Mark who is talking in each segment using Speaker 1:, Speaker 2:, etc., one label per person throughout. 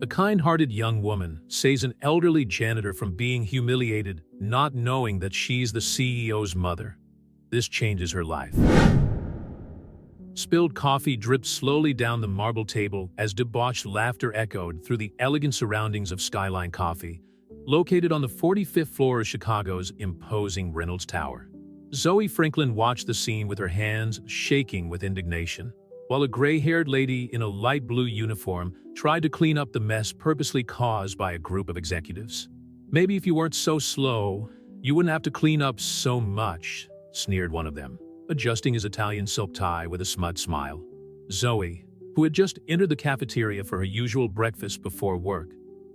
Speaker 1: A kind-hearted young woman saves an elderly janitor from being humiliated, not knowing that she's the CEO's mother. This changes her life. Spilled coffee dripped slowly down the marble table as debauched laughter echoed through the elegant surroundings of Skyline Coffee, located on the 45th floor of Chicago's imposing Reynolds Tower. Zoe Franklin watched the scene with her hands shaking with indignation, while a gray-haired lady in a light blue uniform tried to clean up the mess purposely caused by a group of executives. "Maybe if you weren't so slow, you wouldn't have to clean up so much," sneered one of them, adjusting his Italian silk tie with a smug smile. Zoe, who had just entered the cafeteria for her usual breakfast before work,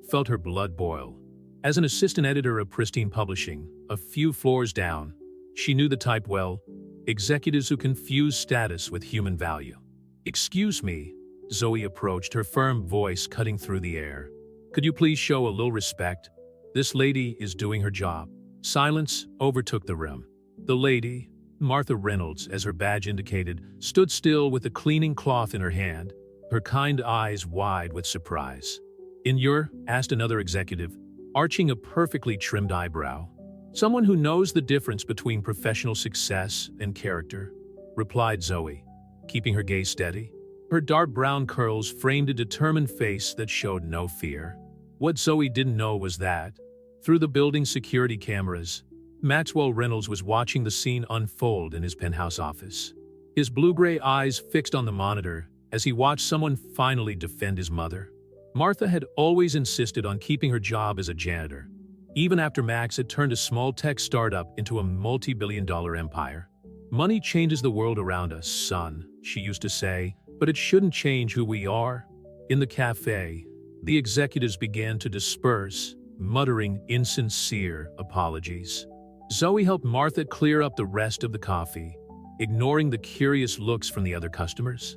Speaker 1: felt her blood boil. As an assistant editor of Pristine Publishing, a few floors down, she knew the type well: executives who confuse status with human value. "Excuse me," Zoe approached, her firm voice cutting through the air. "Could you please show a little respect? This lady is doing her job." Silence overtook the room. The lady, Martha Reynolds, as her badge indicated, stood still with a cleaning cloth in her hand, her kind eyes wide with surprise. "In your?" asked another executive, arching a perfectly trimmed eyebrow. "Someone who knows the difference between professional success and character," replied Zoe, keeping her gaze steady. Her dark brown curls framed a determined face that showed no fear. What Zoe didn't know was that, through the building's security cameras, Maxwell Reynolds was watching the scene unfold in his penthouse office. His blue-gray eyes fixed on the monitor as he watched someone finally defend his mother. Martha had always insisted on keeping her job as a janitor, even after Max had turned a small tech startup into a multi-billion-dollar empire. "Money changes the world around us, son," she used to say, "but it shouldn't change who we are." In the cafe, the executives began to disperse, muttering insincere apologies. Zoe helped Martha clear up the rest of the coffee, ignoring the curious looks from the other customers.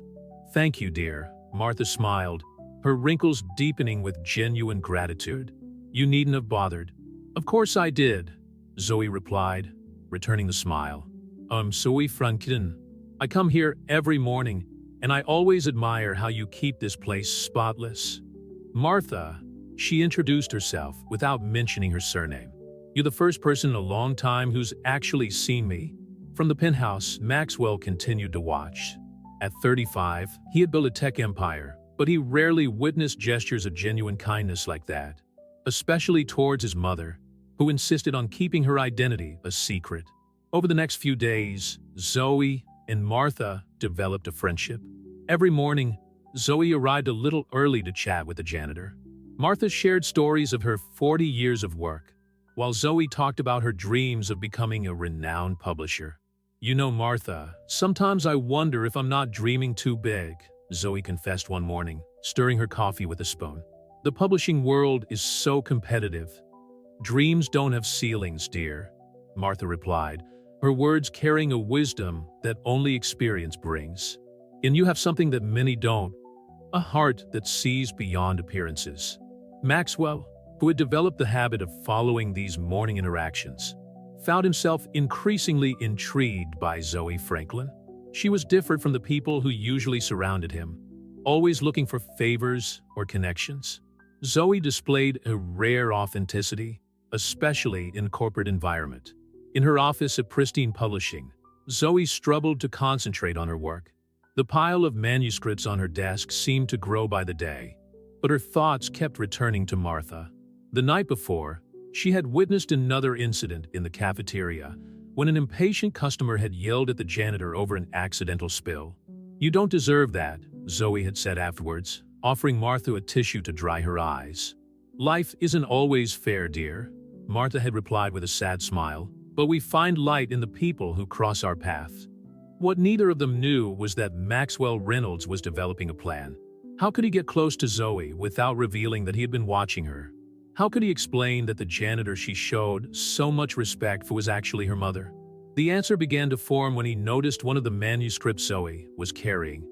Speaker 1: "Thank you, dear," Martha smiled, her wrinkles deepening with genuine gratitude. "You needn't have bothered." "Of course I did," Zoe replied, returning the smile. Zoe Franklin. I come here every morning, and I always admire how you keep this place spotless." "Martha," she introduced herself without mentioning her surname. "You're the first person in a long time who's actually seen me." From the penthouse, Maxwell continued to watch. At 35, he had built a tech empire, but he rarely witnessed gestures of genuine kindness like that, especially towards his mother, who insisted on keeping her identity a secret. Over the next few days, Zoe and Martha developed a friendship. Every morning, Zoe arrived a little early to chat with the janitor. Martha shared stories of her 40 years of work, while Zoe talked about her dreams of becoming a renowned publisher. "You know, Martha, sometimes I wonder if I'm not dreaming too big," Zoe confessed one morning, stirring her coffee with a spoon. "The publishing world is so competitive." "Dreams don't have ceilings, dear," Martha replied, her words carrying a wisdom that only experience brings. "And you have something that many don't, a heart that sees beyond appearances." Maxwell, who had developed the habit of following these morning interactions, found himself increasingly intrigued by Zoe Franklin. She was different from the people who usually surrounded him, always looking for favors or connections. Zoe displayed a rare authenticity, especially in a corporate environment. In her office at Pristine Publishing, Zoe struggled to concentrate on her work. The pile of manuscripts on her desk seemed to grow by the day, but her thoughts kept returning to Martha. The night before, she had witnessed another incident in the cafeteria when an impatient customer had yelled at the janitor over an accidental spill. "You don't deserve that," Zoe had said afterwards, offering Martha a tissue to dry her eyes. "Life isn't always fair, dear," Martha had replied with a sad smile, "but we find light in the people who cross our path." What neither of them knew was that Maxwell Reynolds was developing a plan. How could he get close to Zoe without revealing that he had been watching her? How could he explain that the janitor she showed so much respect for was actually her mother? The answer began to form when he noticed one of the manuscripts Zoe was carrying,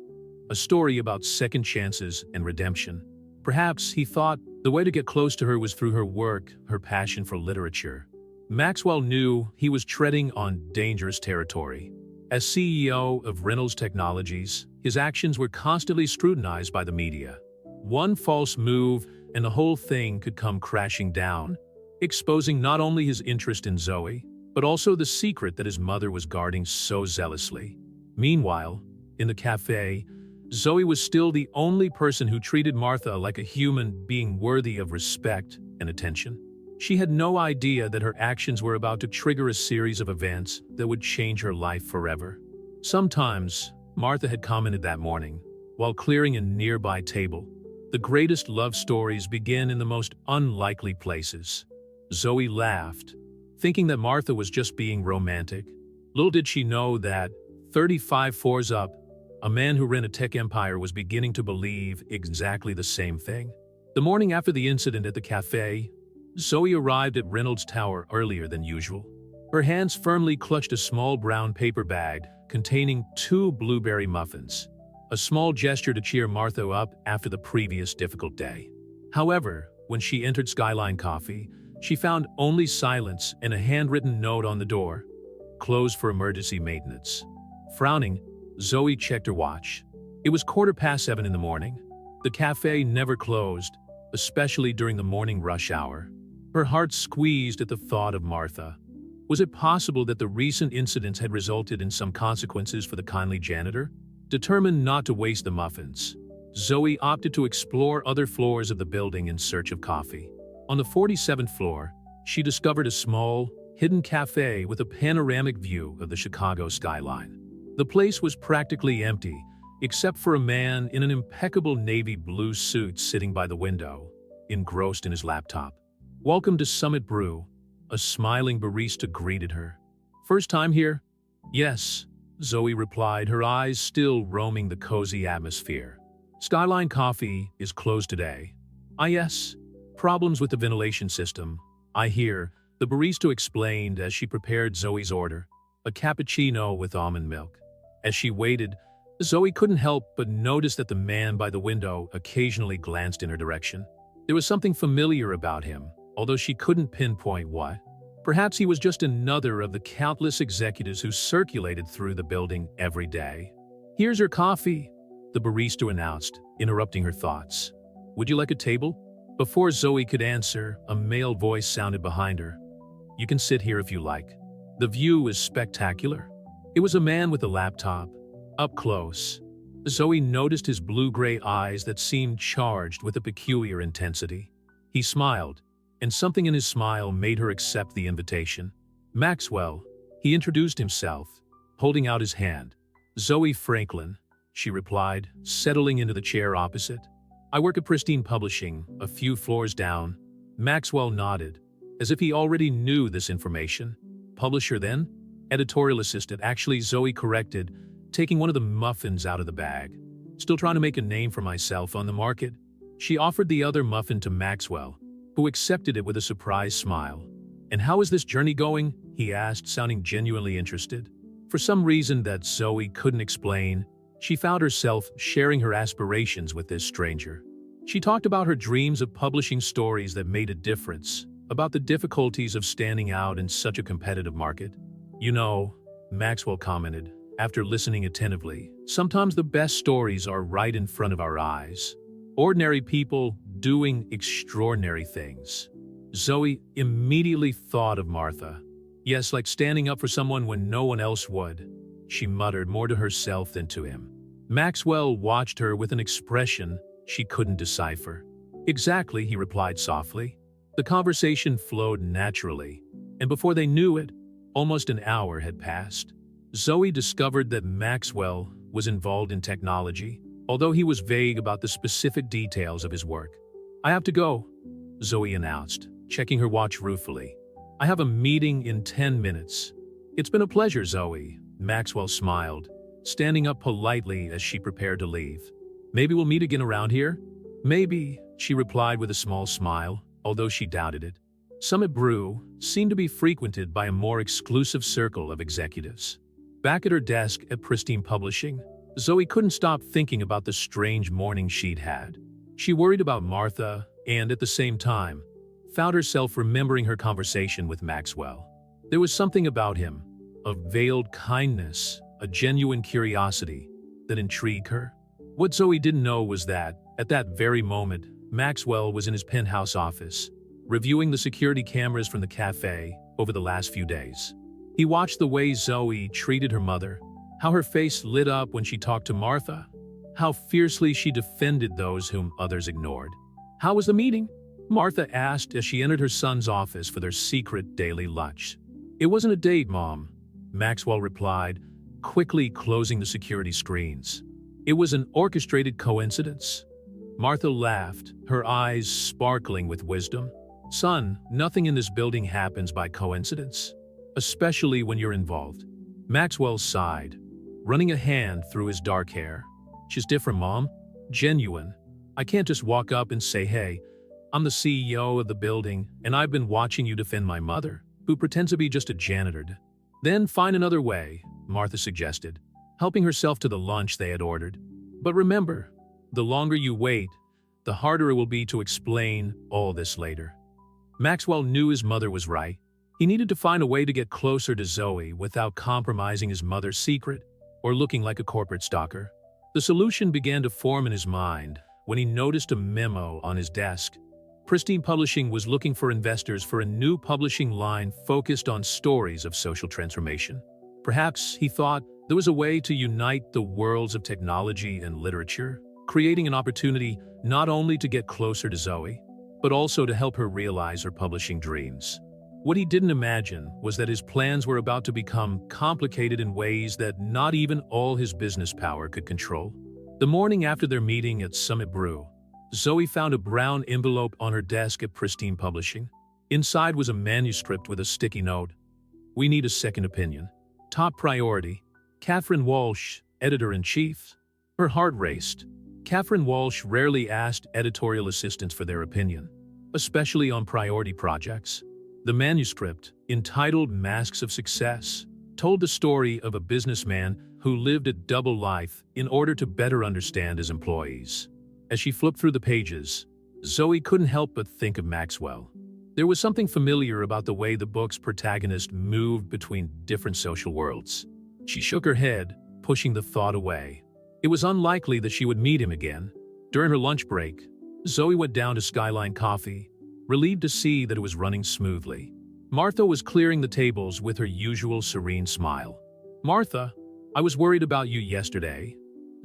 Speaker 1: a story about second chances and redemption. Perhaps, he thought, the way to get close to her was through her work, her passion for literature. Maxwell knew he was treading on dangerous territory. As CEO of Reynolds Technologies, his actions were constantly scrutinized by the media. One false move, and the whole thing could come crashing down, exposing not only his interest in Zoe, but also the secret that his mother was guarding so zealously. Meanwhile, in the cafe, Zoe was still the only person who treated Martha like a human being worthy of respect and attention. She had no idea that her actions were about to trigger a series of events that would change her life forever. Sometimes, Martha had commented that morning, while clearing a nearby table, "The greatest love stories begin in the most unlikely places." Zoe laughed, thinking that Martha was just being romantic. Little did she know that, 35 floors up, a man who ran a tech empire was beginning to believe exactly the same thing. The morning after the incident at the cafe, Zoe arrived at Reynolds Tower earlier than usual. Her hands firmly clutched a small brown paper bag containing 2 blueberry muffins, a small gesture to cheer Martha up after the previous difficult day. However, when she entered Skyline Coffee, she found only silence and a handwritten note on the door, "Closed for emergency maintenance." Frowning, Zoe checked her watch. It was 7:15 in the morning. The cafe never closed, especially during the morning rush hour. Her heart squeezed at the thought of Martha. Was it possible that the recent incidents had resulted in some consequences for the kindly janitor? Determined not to waste the muffins, Zoe opted to explore other floors of the building in search of coffee. On the 47th floor, she discovered a small, hidden cafe with a panoramic view of the Chicago skyline. The place was practically empty, except for a man in an impeccable navy blue suit sitting by the window, engrossed in his laptop. "Welcome to Summit Brew," a smiling barista greeted her. "First time here?" "Yes," Zoe replied, her eyes still roaming the cozy atmosphere. "Skyline Coffee is closed today." "Ah yes, problems with the ventilation system, I hear," the barista explained as she prepared Zoe's order, a cappuccino with almond milk. As she waited, Zoe couldn't help but notice that the man by the window occasionally glanced in her direction. There was something familiar about him, although she couldn't pinpoint what. Perhaps he was just another of the countless executives who circulated through the building every day. "Here's your coffee," the barista announced, interrupting her thoughts. "Would you like a table?" Before Zoe could answer, a male voice sounded behind her. "You can sit here if you like. The view is spectacular." It was a man with a laptop. Up close, Zoe noticed his blue-gray eyes that seemed charged with a peculiar intensity. He smiled, and something in his smile made her accept the invitation. "Maxwell," he introduced himself, holding out his hand. "Zoe Franklin," she replied, settling into the chair opposite. "I work at Pristine Publishing, a few floors down." Maxwell nodded, as if he already knew this information. "Publisher then?" "Editorial assistant," actually, Zoe corrected, taking one of the muffins out of the bag. "Still trying to make a name for myself on the market." She offered the other muffin to Maxwell, who accepted it with a surprised smile. "And how is this journey going?" he asked, sounding genuinely interested. For some reason that Zoe couldn't explain, she found herself sharing her aspirations with this stranger. She talked about her dreams of publishing stories that made a difference, about the difficulties of standing out in such a competitive market. "You know," Maxwell commented, after listening attentively, "sometimes the best stories are right in front of our eyes. Ordinary people doing extraordinary things." Zoe immediately thought of Martha. "Yes, like standing up for someone when no one else would," she muttered, more to herself than to him. Maxwell watched her with an expression she couldn't decipher. "Exactly," he replied softly. The conversation flowed naturally, and before they knew it, almost an hour had passed. Zoe discovered that Maxwell was involved in technology, although he was vague about the specific details of his work. "I have to go," Zoe announced, checking her watch ruefully. "I have a meeting in 10 minutes. "It's been a pleasure, Zoe," Maxwell smiled, standing up politely as she prepared to leave. "Maybe we'll meet again around here?" "Maybe," she replied with a small smile, although she doubted it. Summit Brew seemed to be frequented by a more exclusive circle of executives. Back at her desk at Pristine Publishing, Zoe couldn't stop thinking about the strange morning she'd had. She worried about Martha and, at the same time, found herself remembering her conversation with Maxwell. There was something about him, a veiled kindness, a genuine curiosity, that intrigued her. What Zoe didn't know was that, at that very moment, Maxwell was in his penthouse office, reviewing the security cameras from the cafe over the last few days. He watched the way Zoe treated her mother, how her face lit up when she talked to Martha, how fiercely she defended those whom others ignored. "How was the meeting?" Martha asked as she entered her son's office for their secret daily lunch. "It wasn't a date, Mom," Maxwell replied, quickly closing the security screens. "It was an orchestrated coincidence." Martha laughed, her eyes sparkling with wisdom. "Son, nothing in this building happens by coincidence, especially when you're involved." Maxwell sighed, running a hand through his dark hair. "She's different, Mom. Genuine. I can't just walk up and say, 'Hey, I'm the CEO of the building, and I've been watching you defend my mother, who pretends to be just a janitor.' Then find another way," Martha suggested, helping herself to the lunch they had ordered. "But remember, the longer you wait, the harder it will be to explain all this later." Maxwell knew his mother was right. He needed to find a way to get closer to Zoe without compromising his mother's secret or looking like a corporate stalker. The solution began to form in his mind when he noticed a memo on his desk. Pristine Publishing was looking for investors for a new publishing line focused on stories of social transformation. Perhaps, he thought, there was a way to unite the worlds of technology and literature, creating an opportunity not only to get closer to Zoe, but also to help her realize her publishing dreams. What he didn't imagine was that his plans were about to become complicated in ways that not even all his business power could control. The morning after their meeting at Summit Brew, Zoe found a brown envelope on her desk at Pristine Publishing. Inside was a manuscript with a sticky note. "We need a second opinion. Top priority. Catherine Walsh, editor-in-chief." Her heart raced. Catherine Walsh rarely asked editorial assistants for their opinion, especially on priority projects. The manuscript, entitled Masks of Success, told the story of a businessman who lived a double life in order to better understand his employees. As she flipped through the pages, Zoe couldn't help but think of Maxwell. There was something familiar about the way the book's protagonist moved between different social worlds. She shook her head, pushing the thought away. It was unlikely that she would meet him again. During her lunch break, Zoe went down to Skyline Coffee, relieved to see that it was running smoothly. Martha was clearing the tables with her usual serene smile. "Martha, I was worried about you yesterday."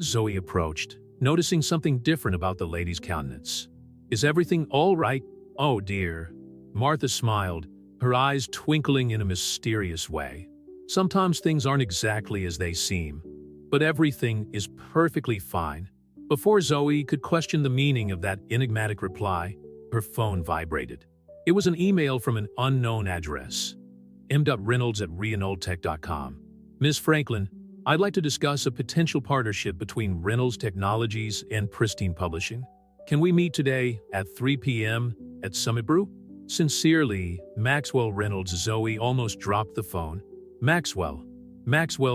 Speaker 1: Zoe approached, noticing something different about the lady's countenance. "Is everything all right?" "Oh dear." Martha smiled, her eyes twinkling in a mysterious way. "Sometimes things aren't exactly as they seem, but everything is perfectly fine." Before Zoe could question the meaning of that enigmatic reply, her phone vibrated. It was an email from an unknown address. m.reynolds@reynoltech.com. "Ms. Franklin, I'd like to discuss a potential partnership between Reynolds Technologies and Pristine Publishing. Can we meet today at 3 p.m. at Summit Brew? Sincerely, Maxwell Reynolds." Zoe almost dropped the phone. Maxwell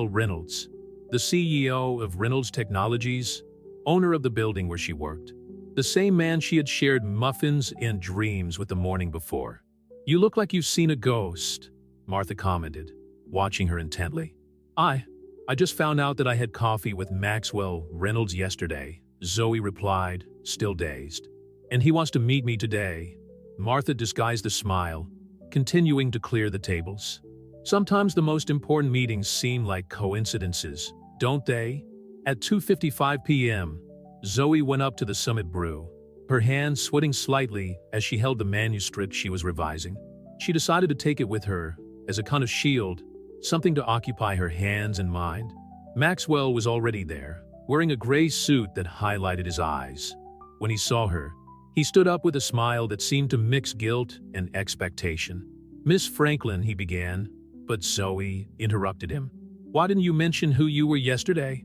Speaker 1: Reynolds, the CEO of Reynolds Technologies, owner of the building where she worked. The same man she had shared muffins and dreams with the morning before. "You look like you've seen a ghost," Martha commented, watching her intently. I just found out that I had coffee with Maxwell Reynolds yesterday," Zoe replied, still dazed. "And he wants to meet me today." Martha disguised a smile, continuing to clear the tables. "Sometimes the most important meetings seem like coincidences, don't they?" At 2:55 p.m., Zoe went up to the Summit Brew, her hands sweating slightly as she held the manuscript she was revising. She decided to take it with her as a kind of shield, something to occupy her hands and mind. Maxwell was already there, wearing a gray suit that highlighted his eyes. When he saw her, he stood up with a smile that seemed to mix guilt and expectation. "Miss Franklin," he began, but Zoe interrupted him. "Why didn't you mention who you were yesterday?"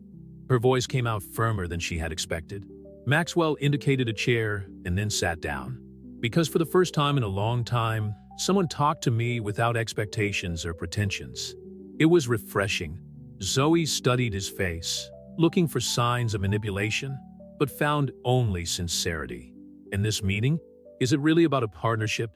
Speaker 1: Her voice came out firmer than she had expected. Maxwell indicated a chair and then sat down. "Because for the first time in a long time, someone talked to me without expectations or pretensions. It was refreshing." Zoe studied his face, looking for signs of manipulation, but found only sincerity. "In this meeting, is it really about a partnership?"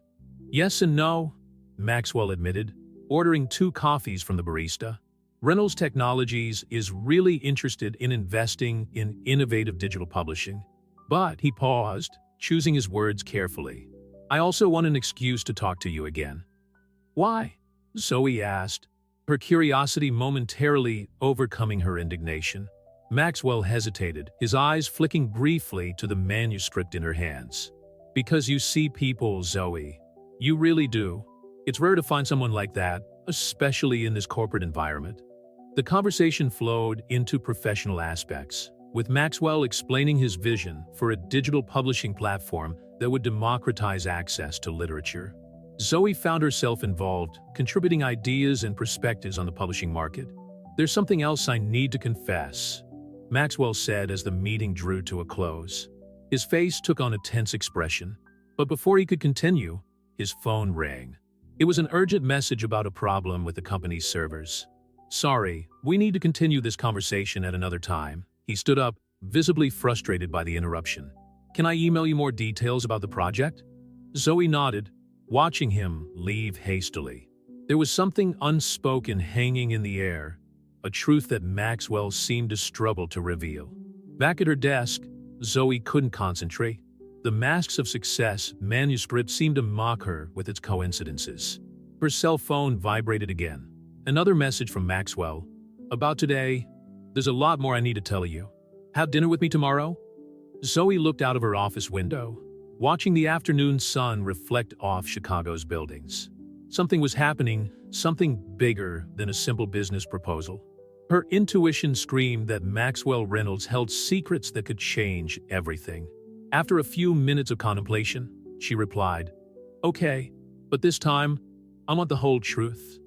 Speaker 1: "Yes and no," Maxwell admitted, ordering 2 coffees from the barista. "Reynolds Technologies is really interested in investing in innovative digital publishing." But he paused, choosing his words carefully. I also want an excuse to talk to you again. Why? Zoe asked, her curiosity momentarily overcoming her indignation. Maxwell hesitated, his eyes flicking briefly to the manuscript in her hands. Because you see people, Zoe. You really do. It's rare to find someone like that, especially in this corporate environment. The conversation flowed into professional aspects, with Maxwell explaining his vision for a digital publishing platform that would democratize access to literature. Zoe found herself involved, contributing ideas and perspectives on the publishing market. There's something else I need to confess, Maxwell said as the meeting drew to a close. His face took on a tense expression, but before he could continue, his phone rang. It was an urgent message about a problem with the company's servers. Sorry, we need to continue this conversation at another time. He stood up, visibly frustrated by the interruption. Can I email you more details about the project? Zoe nodded, watching him leave hastily. There was something unspoken hanging in the air, a truth that Maxwell seemed to struggle to reveal. Back at her desk, Zoe couldn't concentrate. The Masks of Success manuscript seemed to mock her with its coincidences. Her cell phone vibrated again. Another message from Maxwell. About today, there's a lot more I need to tell you. Have dinner with me tomorrow? Zoe looked out of her office window, watching the afternoon sun reflect off Chicago's buildings. Something was happening, something bigger than a simple business proposal. Her intuition screamed that Maxwell Reynolds held secrets that could change everything. After a few minutes of contemplation, she replied, Okay, but this time, I want the whole truth.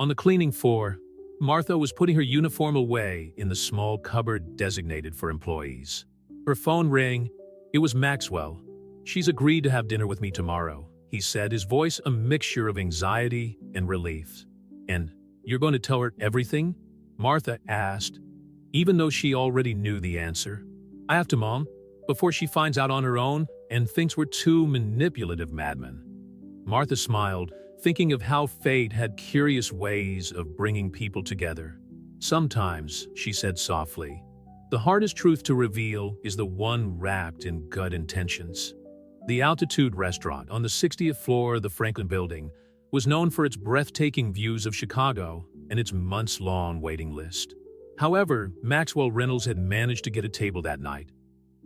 Speaker 1: On the cleaning floor, Martha was putting her uniform away in the small cupboard designated for employees. Her phone rang. It was Maxwell. She's agreed to have dinner with me tomorrow, he said, his voice a mixture of anxiety and relief. And you're going to tell her everything? Martha asked, even though she already knew the answer. I have to, Mom, before she finds out on her own and thinks we're two manipulative madmen. Martha smiled, thinking of how fate had curious ways of bringing people together. Sometimes, she said softly, the hardest truth to reveal is the one wrapped in gut intentions. The Altitude restaurant on the 60th floor of the Franklin Building was known for its breathtaking views of Chicago and its months-long waiting list. However, Maxwell Reynolds had managed to get a table that night.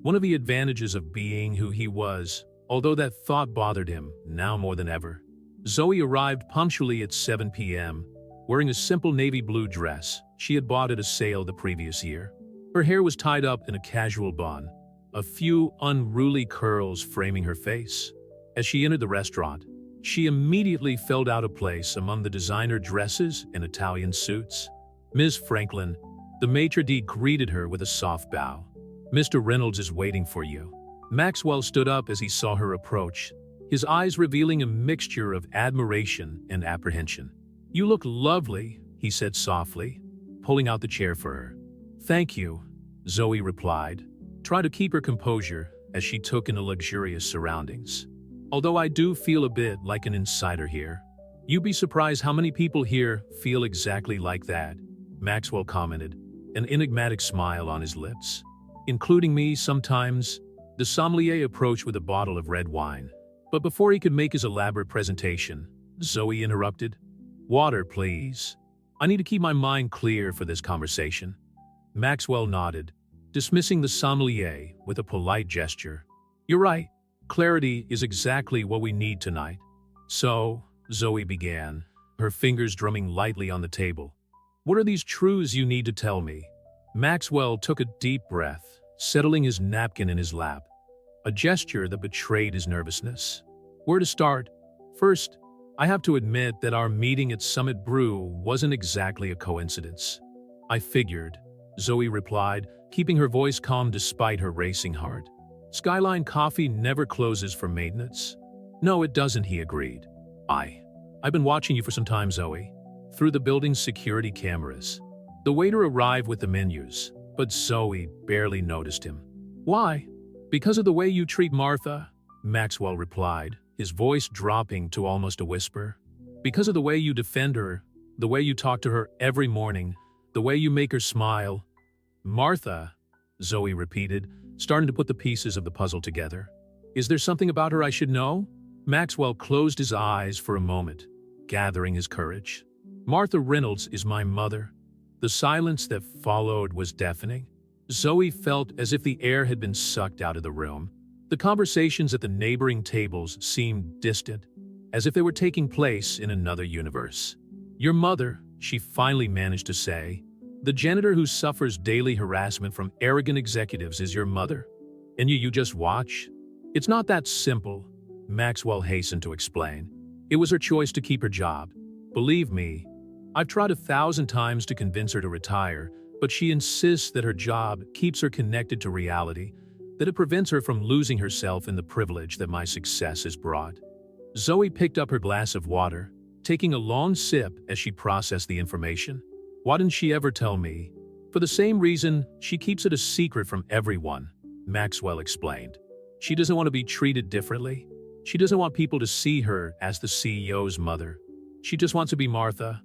Speaker 1: One of the advantages of being who he was, although that thought bothered him now more than ever. Zoe arrived punctually at 7 p.m., wearing a simple navy blue dress she had bought at a sale the previous year. Her hair was tied up in a casual bun, a few unruly curls framing her face. As she entered the restaurant, she immediately felt out of place among the designer dresses and Italian suits. Ms. Franklin, the maitre d' greeted her with a soft bow. Mr. Reynolds is waiting for you. Maxwell stood up as he saw her approach, his eyes revealing a mixture of admiration and apprehension. You look lovely, he said softly, pulling out the chair for her. Thank you, Zoe replied, trying to keep her composure as she took in the luxurious surroundings. Although I do feel a bit like an insider here. You'd be surprised how many people here feel exactly like that, Maxwell commented, an enigmatic smile on his lips. Including me sometimes. The sommelier approached with a bottle of red wine. But before he could make his elaborate presentation, Zoe interrupted. Water, please. I need to keep my mind clear for this conversation. Maxwell nodded, dismissing the sommelier with a polite gesture. You're right. Clarity is exactly what we need tonight. So, Zoe began, her fingers drumming lightly on the table. What are these truths you need to tell me? Maxwell took a deep breath, settling his napkin in his lap, a gesture that betrayed his nervousness. Where to start? First, I have to admit that our meeting at Summit Brew wasn't exactly a coincidence. I figured, Zoe replied, keeping her voice calm despite her racing heart. Skyline Coffee never closes for maintenance. No, it doesn't, he agreed. I've been watching you for some time, Zoe, through the building's security cameras. The waiter arrived with the menus, but Zoe barely noticed him. Why? Because of the way you treat Martha, Maxwell replied, his voice dropping to almost a whisper. Because of the way you defend her, the way you talk to her every morning, the way you make her smile. Martha, Zoe repeated, starting to put the pieces of the puzzle together. Is there something about her I should know? Maxwell closed his eyes for a moment, gathering his courage. Martha Reynolds is my mother. The silence that followed was deafening. Zoe felt as if the air had been sucked out of the room. The conversations at the neighboring tables seemed distant, as if they were taking place in another universe. Your mother, she finally managed to say. The janitor who suffers daily harassment from arrogant executives is your mother. And you just watch? It's not that simple, Maxwell hastened to explain. It was her choice to keep her job. Believe me, I've tried 1,000 times to convince her to retire, but she insists that her job keeps her connected to reality, that it prevents her from losing herself in the privilege that my success has brought. Zoe picked up her glass of water, taking a long sip as she processed the information. Why didn't she ever tell me? For the same reason, she keeps it a secret from everyone, Maxwell explained. She doesn't want to be treated differently. She doesn't want people to see her as the CEO's mother. She just wants to be Martha.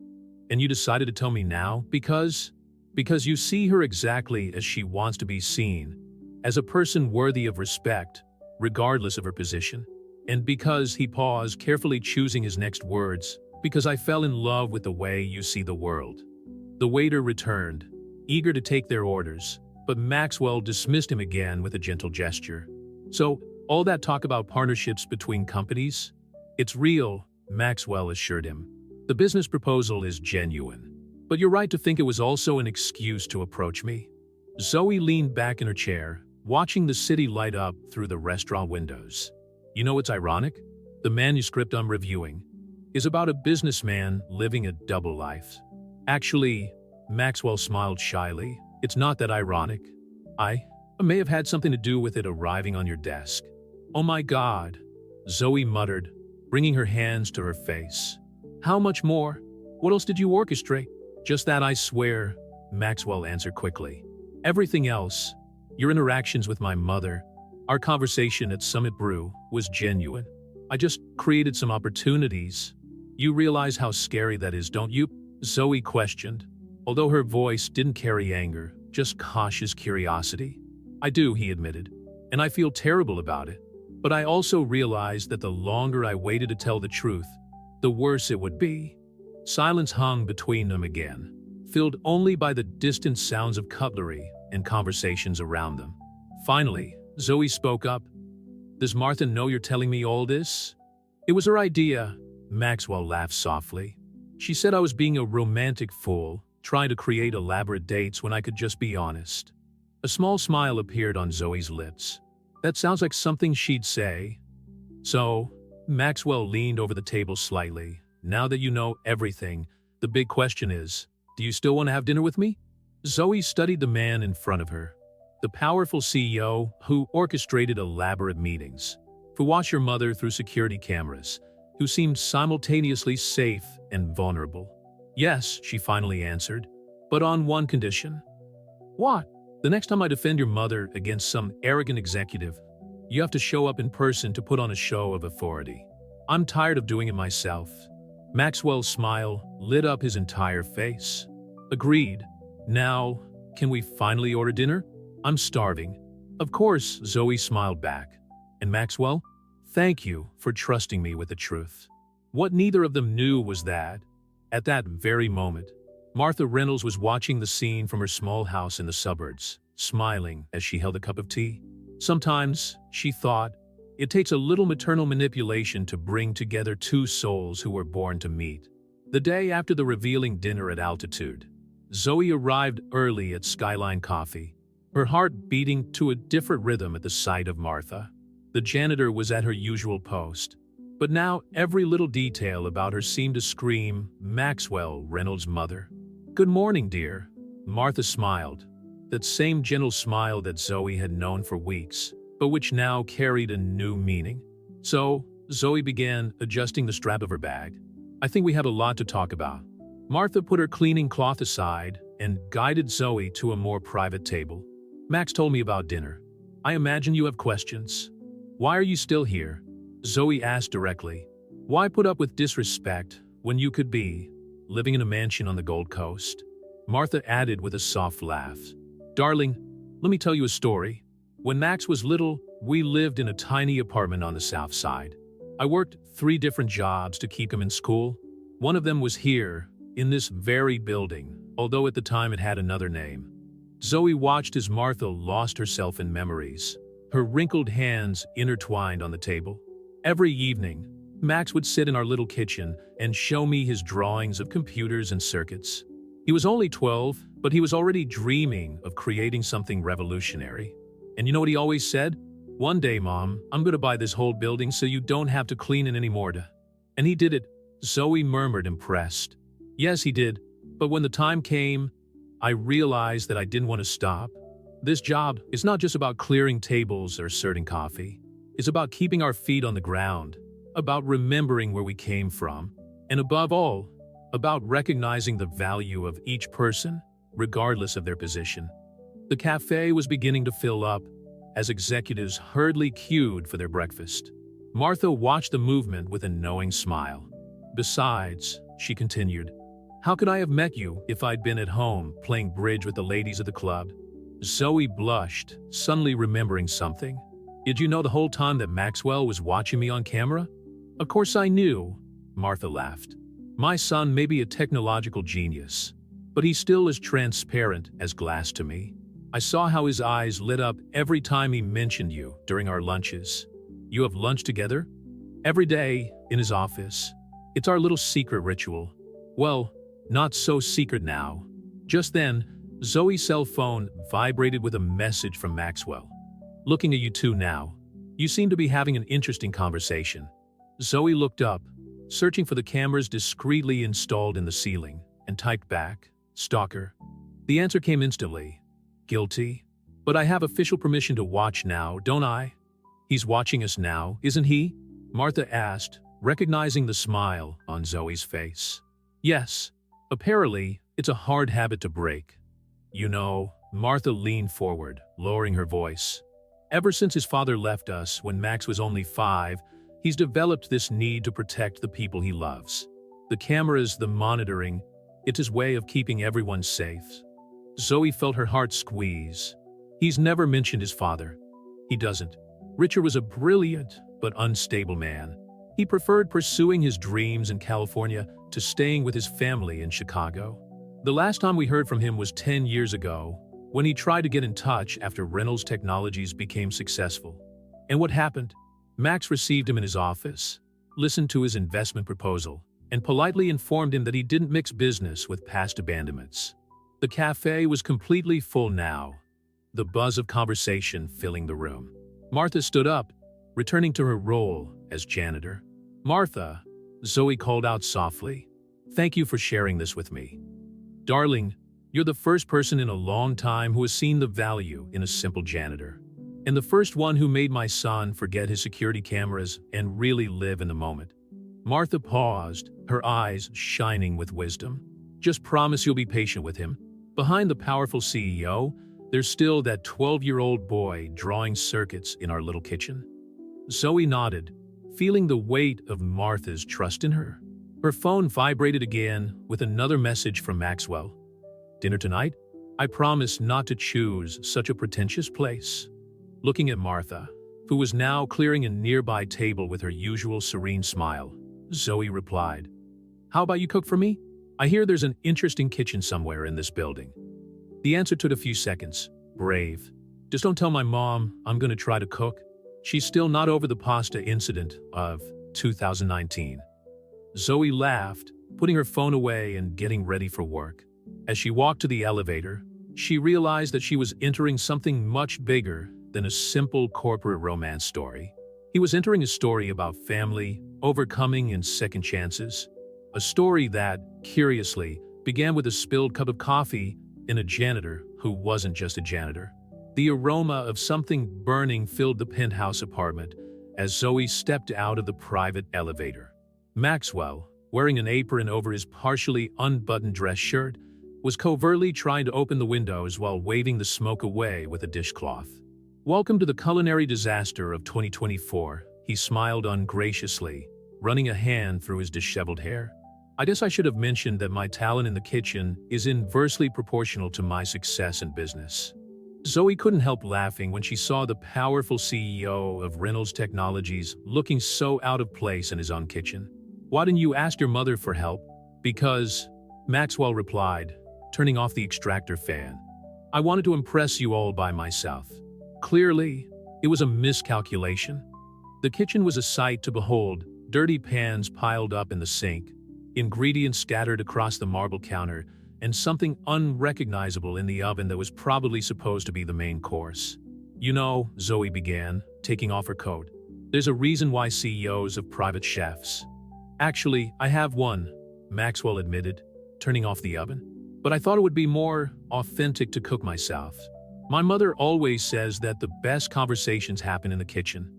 Speaker 1: And you decided to tell me now because you see her exactly as she wants to be seen, as a person worthy of respect, regardless of her position. And because he paused, carefully choosing his next words, because I fell in love with the way you see the world. The waiter returned, eager to take their orders, but Maxwell dismissed him again with a gentle gesture. So, all that talk about partnerships between companies? It's real, Maxwell assured him. The business proposal is genuine. But you're right to think it was also an excuse to approach me. Zoe leaned back in her chair, watching the city light up through the restaurant windows. You know what's ironic? The manuscript I'm reviewing is about a businessman living a double life. Actually, Maxwell smiled shyly. It's not that ironic. I may have had something to do with it arriving on your desk. Oh my God, Zoe muttered, bringing her hands to her face. How much more? What else did you orchestrate? Just that, I swear, Maxwell answered quickly. Everything else, your interactions with my mother, our conversation at Summit Brew was genuine. I just created some opportunities. You realize how scary that is, don't you? Zoe questioned, although her voice didn't carry anger, just cautious curiosity. I do, he admitted, and I feel terrible about it. But I also realized that the longer I waited to tell the truth, the worse it would be. Silence hung between them again, filled only by the distant sounds of cutlery and conversations around them. Finally, Zoe spoke up. Does Martha know you're telling me all this? It was her idea, Maxwell laughed softly. She said I was being a romantic fool, trying to create elaborate dates when I could just be honest. A small smile appeared on Zoe's lips. That sounds like something she'd say. So, Maxwell leaned over the table slightly. Now that you know everything, the big question is, do you still want to have dinner with me? Zoe studied the man in front of her, the powerful CEO who orchestrated elaborate meetings, who watched your mother through security cameras, who seemed simultaneously safe and vulnerable. Yes, she finally answered, but on one condition. What? The next time I defend your mother against some arrogant executive, you have to show up in person to put on a show of authority. I'm tired of doing it myself. Maxwell's smile lit up his entire face. Agreed. Now, can we finally order dinner? I'm starving. Of course, Zoe smiled back. And Maxwell, thank you for trusting me with the truth. What neither of them knew was that, at that very moment, Martha Reynolds was watching the scene from her small house in the suburbs, smiling as she held a cup of tea. Sometimes, she thought, it takes a little maternal manipulation to bring together two souls who were born to meet. The day after the revealing dinner at Altitude, Zoe arrived early at Skyline Coffee, her heart beating to a different rhythm at the sight of Martha. The janitor was at her usual post, but now every little detail about her seemed to scream, Maxwell Reynolds' mother. Good morning, dear. Martha smiled, that same gentle smile that Zoe had known for weeks, but which now carried a new meaning. So, Zoe began adjusting the strap of her bag. I think we have a lot to talk about. Martha put her cleaning cloth aside and guided Zoe to a more private table. Max told me about dinner. I imagine you have questions. Why are you still here? Zoe asked directly. Why put up with disrespect when you could be living in a mansion on the Gold Coast? Martha added with a soft laugh. Darling, let me tell you a story. When Max was little, We lived in a tiny apartment on the south side. I worked 3 different jobs to keep him in school. One of them was here, in this very building, although at the time it had another name. Zoe watched as Martha lost herself in memories, her wrinkled hands intertwined on the table. Every evening, Max would sit in our little kitchen and show me his drawings of computers and circuits. He was only 12, but he was already dreaming of creating something revolutionary. And you know what he always said? "One day, Mom, I'm gonna buy this whole building so you don't have to clean it anymore." And he did it, Zoe murmured, impressed. Yes, he did, but when the time came, I realized that I didn't want to stop. This job is not just about clearing tables or serving coffee. It's about keeping our feet on the ground, about remembering where we came from, and above all, about recognizing the value of each person, regardless of their position. The cafe was beginning to fill up as executives hurriedly queued for their breakfast. Martha watched the movement with a knowing smile. "Besides," she continued, "how could I have met you if I'd been at home playing bridge with the ladies of the club?" Zoe blushed, suddenly remembering something. "Did you know the whole time that Maxwell was watching me on camera?" "Of course I knew," Martha laughed. "My son may be a technological genius, but he's still as transparent as glass to me. I saw how his eyes lit up every time he mentioned you during our lunches. You have lunch together? Every day, in his office. It's our little secret ritual. Well, not so secret now." Just then, Zoe's cell phone vibrated with a message from Maxwell. "Looking at you two now. You seem to be having an interesting conversation." Zoe looked up, searching for the cameras discreetly installed in the ceiling, and typed back, "Stalker." The answer came instantly. "Guilty. But I have official permission to watch now, don't I?" "He's watching us now, isn't he?" Martha asked, recognizing the smile on Zoe's face. "Yes. Apparently, it's a hard habit to break." "You know," Martha leaned forward, lowering her voice. "Ever since his father left us when Max was only 5, he's developed this need to protect the people he loves. The cameras, the monitoring, it's his way of keeping everyone safe." Zoe felt her heart squeeze. "He's never mentioned his father. He doesn't. Richard was a brilliant but unstable man. He preferred pursuing his dreams in California to staying with his family in Chicago. The last time we heard from him was 10 years ago, when he tried to get in touch after Reynolds Technologies became successful. And what happened? Max received him in his office, listened to his investment proposal, and politely informed him that he didn't mix business with past abandonments. The cafe was completely full now, the buzz of conversation filling the room. Martha stood up, returning to her role as janitor. "Martha," Zoe called out softly, "thank you for sharing this with me. Darling, you're the first person in a long time who has seen the value in a simple janitor. And the first one who made my son forget his security cameras and really live in the moment." Martha paused, her eyes shining with wisdom. "Just promise you'll be patient with him. Behind the powerful CEO, there's still that 12-year-old boy drawing circuits in our little kitchen." Zoe nodded, feeling the weight of Martha's trust in her. Her phone vibrated again with another message from Maxwell. "Dinner tonight? I promise not to choose such a pretentious place." Looking at Martha, who was now clearing a nearby table with her usual serene smile, Zoe replied, "How about you cook for me? I hear there's an interesting kitchen somewhere in this building." The answer took a few seconds. "Brave. Just don't tell my mom I'm gonna try to cook. She's still not over the pasta incident of 2019. Zoe laughed, putting her phone away and getting ready for work. As she walked to the elevator, she realized that she was entering something much bigger than a simple corporate romance story. He was entering a story about family, overcoming, and second chances. A story that, curiously, began with a spilled cup of coffee and a janitor who wasn't just a janitor. The aroma of something burning filled the penthouse apartment as Zoe stepped out of the private elevator. Maxwell, wearing an apron over his partially unbuttoned dress shirt, was covertly trying to open the windows while waving the smoke away with a dishcloth. "Welcome to the culinary disaster of 2024, he smiled ungraciously, running a hand through his disheveled hair. "I guess I should have mentioned that my talent in the kitchen is inversely proportional to my success in business." Zoe couldn't help laughing when she saw the powerful CEO of Reynolds Technologies looking so out of place in his own kitchen. "Why didn't you ask your mother for help?" "Because," Maxwell replied, turning off the extractor fan, "I wanted to impress you all by myself." Clearly, it was a miscalculation. The kitchen was a sight to behold, dirty pans piled up in the sink, ingredients scattered across the marble counter, and something unrecognizable in the oven that was probably supposed to be the main course. "You know," Zoe began, taking off her coat, "there's a reason why CEOs have private chefs." "Actually, I have one," Maxwell admitted, turning off the oven. "But I thought it would be more authentic to cook myself. My mother always says that the best conversations happen in the kitchen."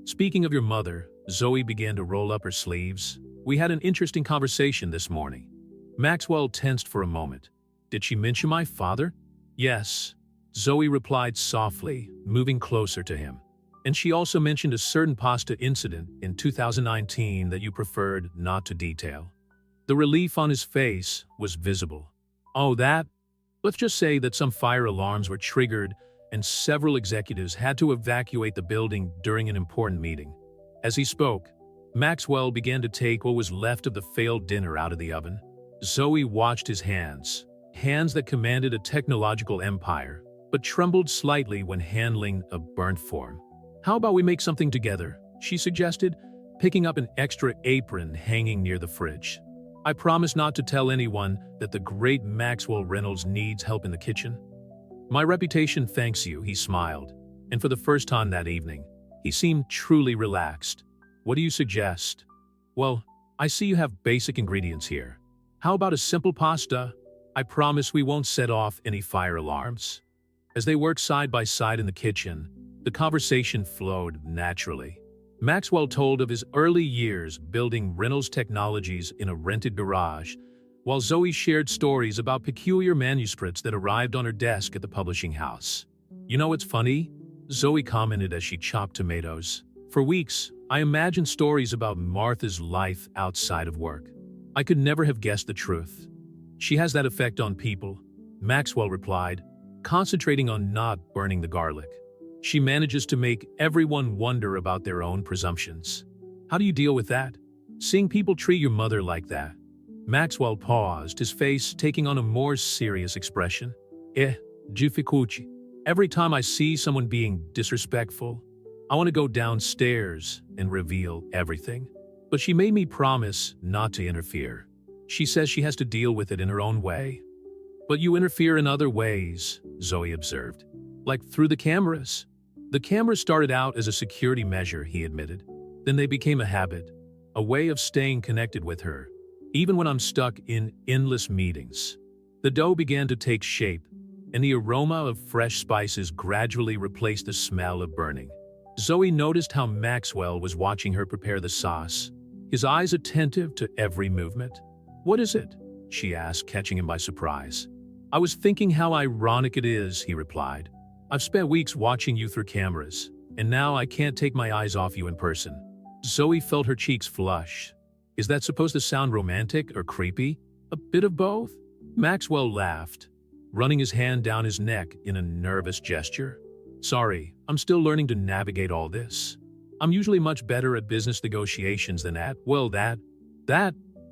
Speaker 1: "Speaking of your mother," Zoe began to roll up her sleeves, "we had an interesting conversation this morning." Maxwell tensed for a moment. "Did she mention my father?" "Yes," Zoe replied softly, moving closer to him. "And she also mentioned a certain pasta incident in 2019 that you preferred not to detail." The relief on his face was visible. "Oh, that? Let's just say that some fire alarms were triggered and several executives had to evacuate the building during an important meeting." As he spoke, Maxwell began to take what was left of the failed dinner out of the oven. Zoe watched his hands that commanded a technological empire, but trembled slightly when handling a burnt form. "How about we make something together?" she suggested, picking up an extra apron hanging near the fridge. "I promise not to tell anyone that the great Maxwell Reynolds needs help in the kitchen." "My reputation thanks you," he smiled, and for the first time that evening, he seemed truly relaxed. "What do you suggest?" "Well, I see you have basic ingredients here. How about a simple pasta? I promise we won't set off any fire alarms." As they worked side by side in the kitchen, the conversation flowed naturally. Maxwell told of his early years building Reynolds Technologies in a rented garage, while Zoe shared stories about peculiar manuscripts that arrived on her desk at the publishing house. "You know what's funny?" Zoe commented as she chopped tomatoes. "For weeks, I imagined stories about Martha's life outside of work. I could never have guessed the truth." "She has that effect on people," Maxwell replied, concentrating on not burning the garlic. "She manages to make everyone wonder about their own presumptions." "How do you deal with that? Seeing people treat your mother like that?" Maxwell paused, his face taking on a more serious expression. Difficulty. Every time I see someone being disrespectful, I want to go downstairs and reveal everything. But she made me promise not to interfere. She says she has to deal with it in her own way." "But you interfere in other ways," Zoe observed. "Like through the cameras." "The cameras started out as a security measure," he admitted. "Then they became a habit, a way of staying connected with her, even when I'm stuck in endless meetings." The dough began to take shape, and the aroma of fresh spices gradually replaced the smell of burning. Zoe noticed how Maxwell was watching her prepare the sauce, his eyes attentive to every movement. "What is it?" she asked, catching him by surprise. "I was thinking how ironic it is," he replied. "I've spent weeks watching you through cameras, and now I can't take my eyes off you in person." Zoe felt her cheeks flush. "Is that supposed to sound romantic or creepy? A bit of both?" Maxwell laughed, running his hand down his neck in a nervous gesture. "Sorry, I'm still learning to navigate all this. I'm usually much better at business negotiations than at, well, that.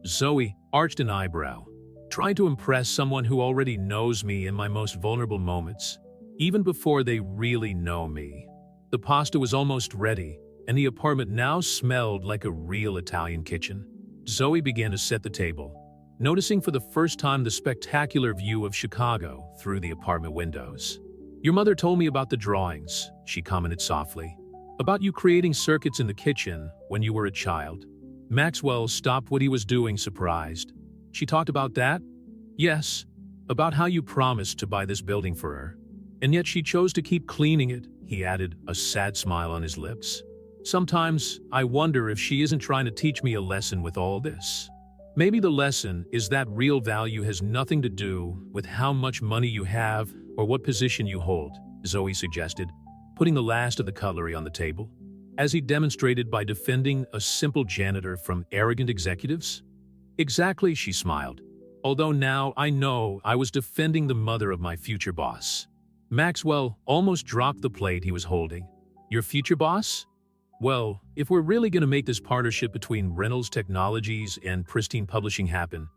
Speaker 1: Zoe arched an eyebrow. "Trying to impress someone who already knows me in my most vulnerable moments, even before they really know me." The pasta was almost ready, and the apartment now smelled like a real Italian kitchen. Zoe began to set the table, noticing for the first time the spectacular view of Chicago through the apartment windows. "Your mother told me about the drawings," she commented softly. "About you creating circuits in the kitchen when you were a child." Maxwell stopped what he was doing, surprised. "She talked about that?" "Yes, about how you promised to buy this building for her. And yet she chose to keep cleaning it," he added, a sad smile on his lips. "Sometimes I wonder if she isn't trying to teach me a lesson with all this. Maybe the lesson is that real value has nothing to do with how much money you have or what position you hold," Zoe suggested, putting the last of the cutlery on the table. "As he demonstrated by defending a simple janitor from arrogant executives?" "Exactly," she smiled. "Although now I know I was defending the mother of my future boss." Maxwell almost dropped the plate he was holding. Your future boss? Well, if we're really going to make this partnership between Reynolds Technologies and Pristine Publishing happen.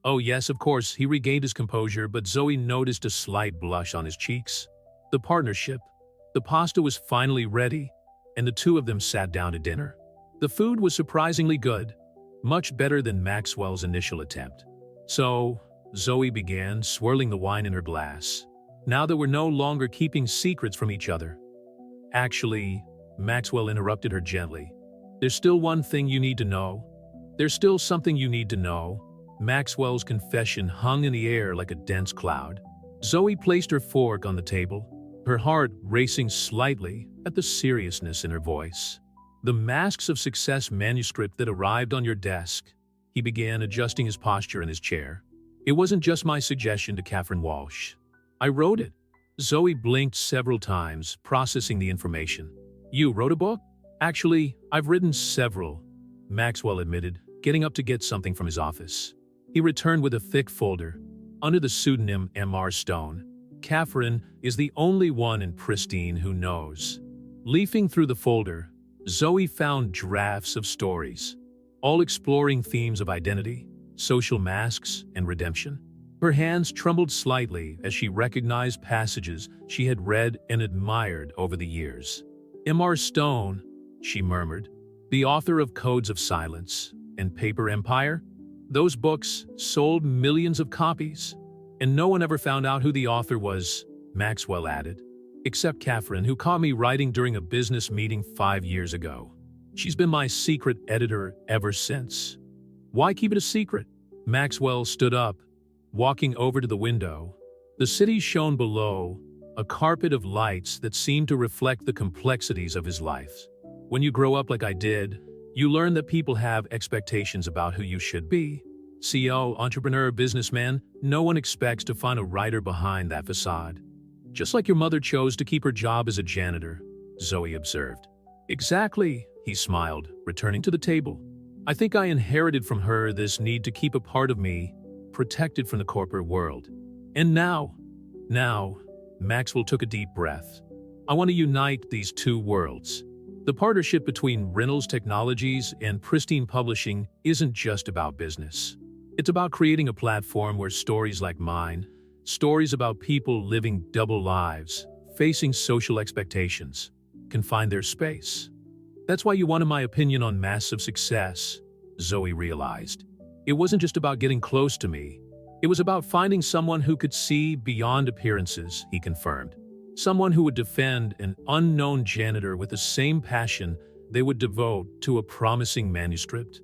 Speaker 1: Oh yes, of course, he regained his composure, but Zoe noticed a slight blush on his cheeks. The partnership. The pasta was finally ready, and the two of them sat down to dinner. The food was surprisingly good, much better than Maxwell's initial attempt. So, Zoe began, swirling the wine in her glass. Now that we're no longer keeping secrets from each other. Actually, Maxwell interrupted her gently. There's still one thing you need to know. There's still something you need to know. Maxwell's confession hung in the air like a dense cloud. Zoe placed her fork on the table, her heart racing slightly at the seriousness in her voice. The Masks of Success manuscript that arrived on your desk. He began adjusting his posture in his chair. It wasn't just my suggestion to Catherine Walsh. I wrote it. Zoe blinked several times, processing the information. You wrote a book? Actually, I've written several, Maxwell admitted, getting up to get something from his office. He returned with a thick folder. Under the pseudonym M.R. Stone, Catherine is the only one in Pristine who knows. Leafing through the folder, Zoe found drafts of stories, all exploring themes of identity, social masks, and redemption. Her hands trembled slightly as she recognized passages she had read and admired over the years. M.R. Stone, she murmured, the author of Codes of Silence and Paper Empire? Those books sold millions of copies, and no one ever found out who the author was, Maxwell added, except Catherine, who caught me writing during a business meeting 5 years ago. She's been my secret editor ever since. Why keep it a secret? Maxwell stood up, walking over to the window. The city shone below, a carpet of lights that seemed to reflect the complexities of his life. When you grow up like I did, you learn that people have expectations about who you should be. CEO, entrepreneur, businessman, no one expects to find a writer behind that facade. Just like your mother chose to keep her job as a janitor, Zoe observed. Exactly, he smiled, returning to the table. I think I inherited from her this need to keep a part of me protected from the corporate world. And now, Maxwell took a deep breath. I want to unite these two worlds. The partnership between Reynolds Technologies and Pristine Publishing isn't just about business. It's about creating a platform where stories like mine, stories about people living double lives, facing social expectations, can find their space. That's why you wanted my opinion on Massive Success, Zoe realized. It wasn't just about getting close to me. It was about finding someone who could see beyond appearances, he confirmed. Someone who would defend an unknown janitor with the same passion they would devote to a promising manuscript.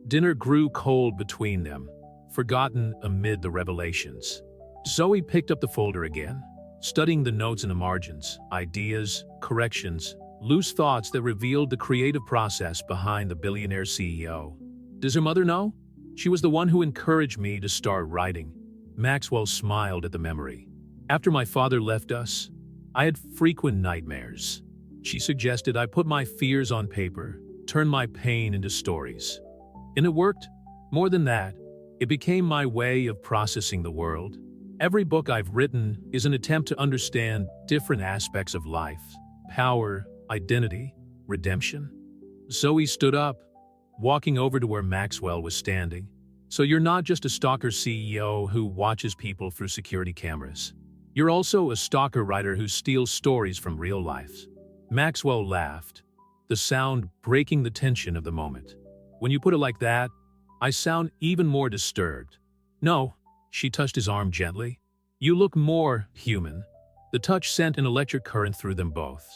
Speaker 1: Dinner grew cold between them, forgotten amid the revelations. Zoe picked up the folder again, studying the notes in the margins, ideas, corrections, loose thoughts that revealed the creative process behind the billionaire CEO. Does her mother know? She was the one who encouraged me to start writing. Maxwell smiled at the memory. After my father left us, I had frequent nightmares. She suggested I put my fears on paper, turn my pain into stories. And it worked. More than that, it became my way of processing the world. Every book I've written is an attempt to understand different aspects of life: power, identity, redemption. Zoe stood up, walking over to where Maxwell was standing. So you're not just a stalker CEO who watches people through security cameras. You're also a stalker writer who steals stories from real life. Maxwell laughed, the sound breaking the tension of the moment. When you put it like that, I sound even more disturbed. No, she touched his arm gently. You look more human. The touch sent an electric current through them both.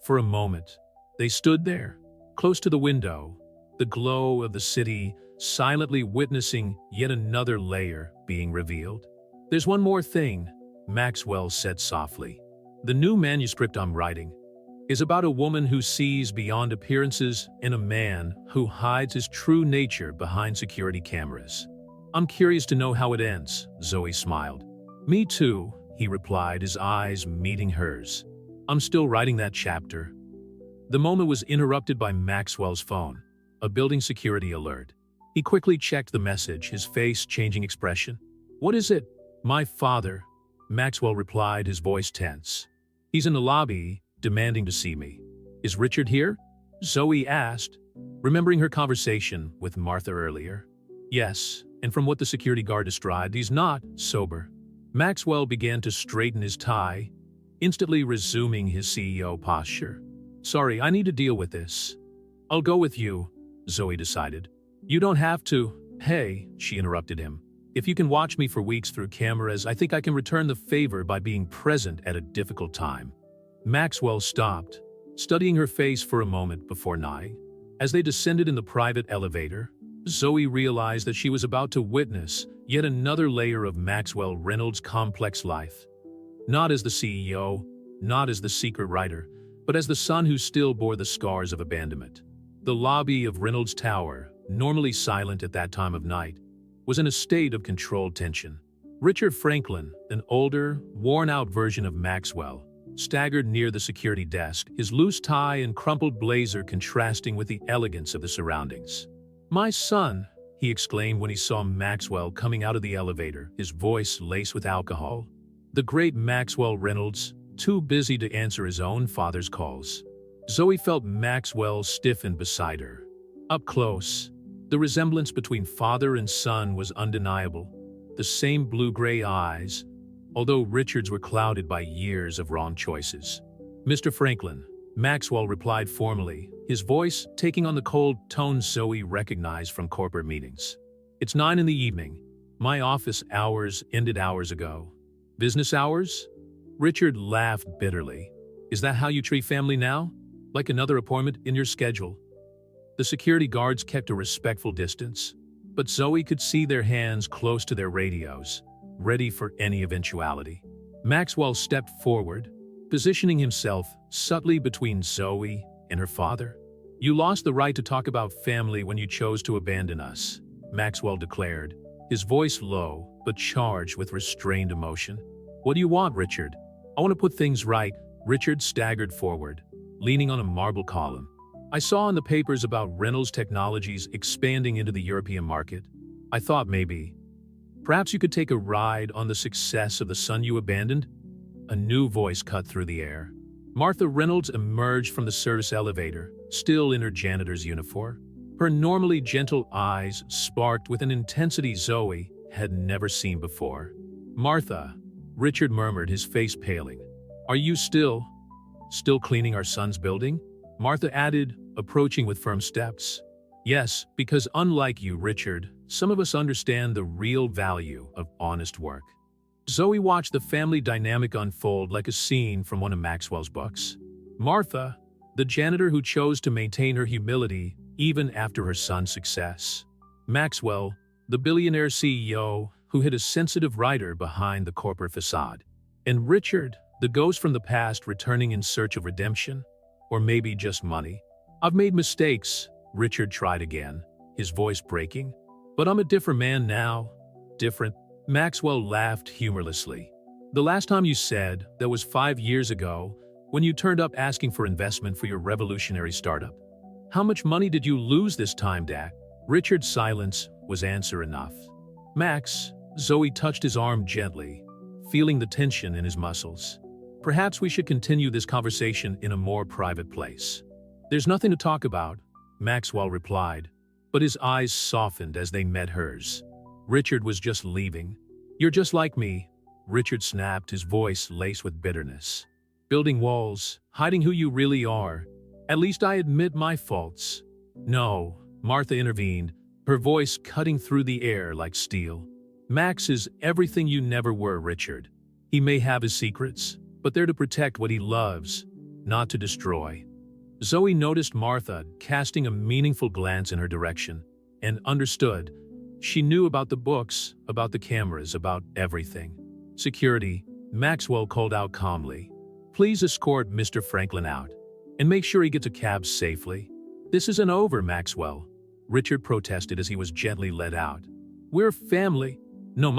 Speaker 1: For a moment, they stood there, close to the window, the glow of the city silently witnessing yet another layer being revealed. There's one more thing, Maxwell said softly. The new manuscript I'm writing is about a woman who sees beyond appearances and a man who hides his true nature behind security cameras. I'm curious to know how it ends, Zoe smiled. Me too, he replied, his eyes meeting hers. I'm still writing that chapter. The moment was interrupted by Maxwell's phone, a building security alert. He quickly checked the message, his face changing expression. What is it? My father. Maxwell replied, his voice tense. He's in the lobby, demanding to see me. Is Richard here? Zoe asked, remembering her conversation with Martha earlier. Yes, and from what the security guard described, he's not sober. Maxwell began to straighten his tie, instantly resuming his CEO posture. Sorry, I need to deal with this. I'll go with you, Zoe decided. You don't have to. Hey, she interrupted him. If you can watch me for weeks through cameras, I think I can return the favor by being present at a difficult time. Maxwell stopped, studying her face for a moment before nodding. As they descended in the private elevator, Zoe realized that she was about to witness yet another layer of Maxwell Reynolds' complex life. Not as the CEO, not as the secret writer, but as the son who still bore the scars of abandonment. The lobby of Reynolds Tower, normally silent at that time of night, was in a state of controlled tension. Richard Franklin, an older, worn-out version of Maxwell, staggered near the security desk, his loose tie and crumpled blazer contrasting with the elegance of the surroundings. "My son," he exclaimed when he saw Maxwell coming out of the elevator, his voice laced with alcohol. The great Maxwell Reynolds, too busy to answer his own father's calls. Zoe felt Maxwell stiffen beside her. Up close, the resemblance between father and son was undeniable. The same blue-gray eyes, although Richard's were clouded by years of wrong choices. "Mr. Franklin," Maxwell replied formally, his voice taking on the cold tone Zoe recognized from corporate meetings. "It's 9 in the evening. My office hours ended hours ago." "Business hours?" Richard laughed bitterly. "Is that how you treat family now? Like another appointment in your schedule?" The security guards kept a respectful distance, but Zoe could see their hands close to their radios, ready for any eventuality. Maxwell stepped forward, positioning himself subtly between Zoe and her father. "You lost the right to talk about family when you chose to abandon us," Maxwell declared, his voice low but charged with restrained emotion. "What do you want, Richard?" "I want to put things right." Richard staggered forward, leaning on a marble column. "I saw in the papers about Reynolds Technologies expanding into the European market. I thought maybe, perhaps you could take a ride on the success of the son you abandoned." A new voice cut through the air. Martha Reynolds emerged from the service elevator, still in her janitor's uniform. Her normally gentle eyes sparked with an intensity Zoe had never seen before. "Martha," Richard murmured, his face paling. "Are you still cleaning our son's building?" Martha added, approaching with firm steps. "Yes, because unlike you, Richard, some of us understand the real value of honest work." Zoe watched the family dynamic unfold like a scene from one of Maxwell's books. Martha, the janitor who chose to maintain her humility even after her son's success. Maxwell, the billionaire CEO who hid a sensitive writer behind the corporate facade. And Richard, the ghost from the past returning in search of redemption, or maybe just money. "I've made mistakes," Richard tried again, his voice breaking. "But I'm a different man now." "Different?" Maxwell laughed humorlessly. "The last time you said that was 5 years ago, when you turned up asking for investment for your revolutionary startup. How much money did you lose this time, Dak?" Richard's silence was answer enough. "Max," Zoe touched his arm gently, feeling the tension in his muscles. "Perhaps we should continue this conversation in a more private place." "There's nothing to talk about," Maxwell replied, but his eyes softened as they met hers. "Richard was just leaving." "You're just like me," Richard snapped, his voice laced with bitterness. "Building walls, hiding who you really are. At least I admit my faults." "No," Martha intervened, her voice cutting through the air like steel. "Max is everything you never were, Richard. He may have his secrets, but they're to protect what he loves, not to destroy." Zoe noticed Martha casting a meaningful glance in her direction, and understood. She knew about the books, about the cameras, about everything. "Security," Maxwell called out calmly. "Please escort Mr. Franklin out, and make sure he gets a cab safely." "This isn't over, Maxwell," Richard protested as he was gently led out. "We're family." "No,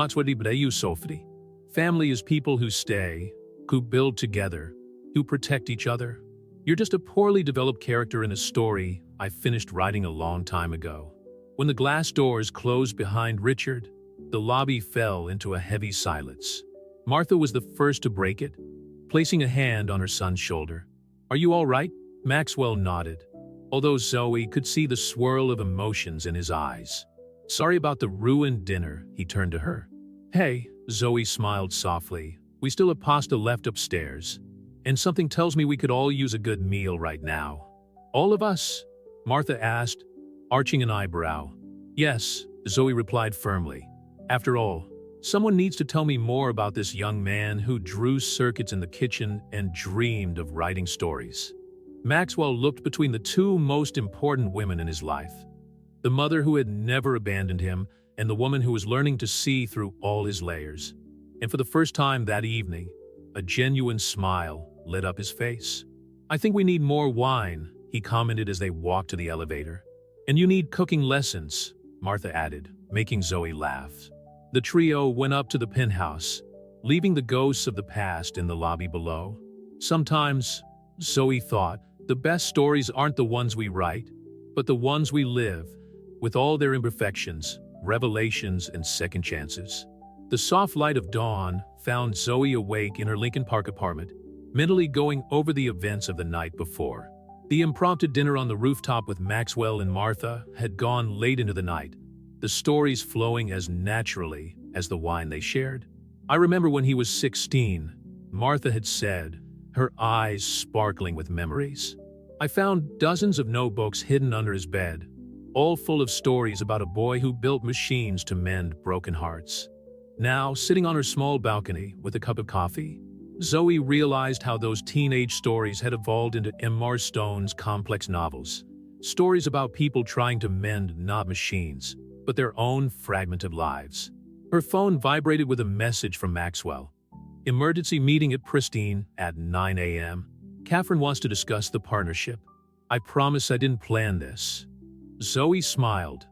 Speaker 1: you Sophie. Family is people who stay, who build together, who protect each other. You're just a poorly developed character in a story I finished writing a long time ago." When the glass doors closed behind Richard, the lobby fell into a heavy silence. Martha was the first to break it, placing a hand on her son's shoulder. "Are you all right?" Maxwell nodded, although Zoe could see the swirl of emotions in his eyes. "Sorry about the ruined dinner," he turned to her. "Hey," Zoe smiled softly, "we still have pasta left upstairs, and something tells me we could all use a good meal right now." "All of us?" Martha asked, arching an eyebrow. "Yes," Zoe replied firmly. "After all, someone needs to tell me more about this young man who drew circuits in the kitchen and dreamed of writing stories." Maxwell looked between the two most important women in his life, the mother who had never abandoned him and the woman who was learning to see through all his layers. And for the first time that evening, a genuine smile lit up his face. "I think we need more wine," he commented as they walked to the elevator. "And you need cooking lessons," Martha added, making Zoe laugh. The trio went up to the penthouse, leaving the ghosts of the past in the lobby below. Sometimes, Zoe thought, the best stories aren't the ones we write, but the ones we live, with all their imperfections, revelations, and second chances. The soft light of dawn found Zoe awake in her Lincoln Park apartment, mentally going over the events of the night before. The impromptu dinner on the rooftop with Maxwell and Martha had gone late into the night, the stories flowing as naturally as the wine they shared. "I remember when he was 16, Martha had said, her eyes sparkling with memories. "I found dozens of notebooks hidden under his bed, all full of stories about a boy who built machines to mend broken hearts." Now, sitting on her small balcony with a cup of coffee, Zoe realized how those teenage stories had evolved into M.R. Stone's complex novels. Stories about people trying to mend not machines, but their own fragmented lives. Her phone vibrated with a message from Maxwell. "Emergency meeting at Pristine at 9 a.m. Catherine wants to discuss the partnership. I promise I didn't plan this." Zoe smiled,